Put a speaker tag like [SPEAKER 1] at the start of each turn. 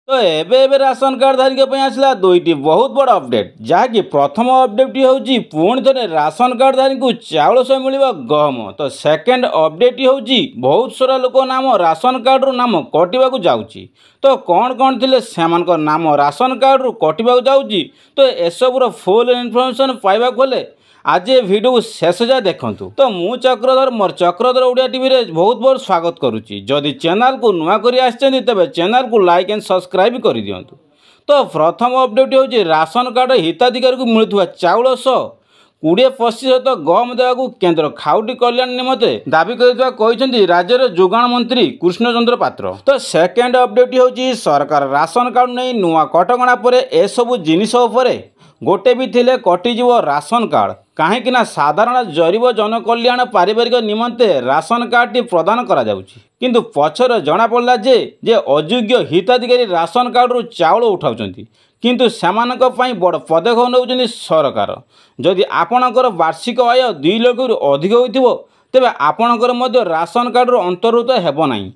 [SPEAKER 1] तो एबे ration card धारी आसला दुईटी बहुत बड़ अपडेट जहाँकि प्रथम अपडेट होची पुणी थे राशन कार्ड धारी को चाउल सह मिल गहम। तो सेकेंड अपडेट होची बहुत सारा लोक नाम राशन कार्ड रू नाम कटिबा जाऊँगी। तो कौन कौन थे से नाम राशन कार्ड रू कटिबा जाऊँगी। तो एसबूर फुल इनफर्मेशन पाइबा हेले आज ये वीडियो शेष जाए देखूँ। तो मु चक्रधर मोर चक्रधर ओडिया टीवी रे बहुत बहुत स्वागत करुच्ची। जदि चैनल को नुआ करी आछिचंदी तेबे चैनल को लाइक एंड सब्सक्राइब कर दियंतु। तो प्रथम अपडेट होची राशन कार्ड हिताधिकारी को मिलुवा चाउल सह 20% गम देवाक केंद्र खाउटी कल्याण निमते दाबी कर राज्यर जोगाण मंत्री कृष्णचंद्र पात्र। तो सेकेंड अपडेट होची सरकार राशन कार्ड नहीं नुआ कटकणा पर एसबू जिनिस गोटे भी थिले कटिजीव राशन कार्ड कहीं साधारण गरीब जनकल्याण पारिवारिक निमंते राशन कार्ड टी प्रदान करा जाउछि। किंतु पछर जना पड़ला जे अयोग्य हिताधिकारी राशन कार्ड रू चाउल उठाउछंती किंतु सेमानक पई बड़ पदक्षेप नउछंती सरकार। जदि आपणकर वार्षिक आय 2 लाख रु अधिक होइथिबो तेबे आपणकर मध्य राशन कार्ड रू अंतर्भुक्त हेबो नाही।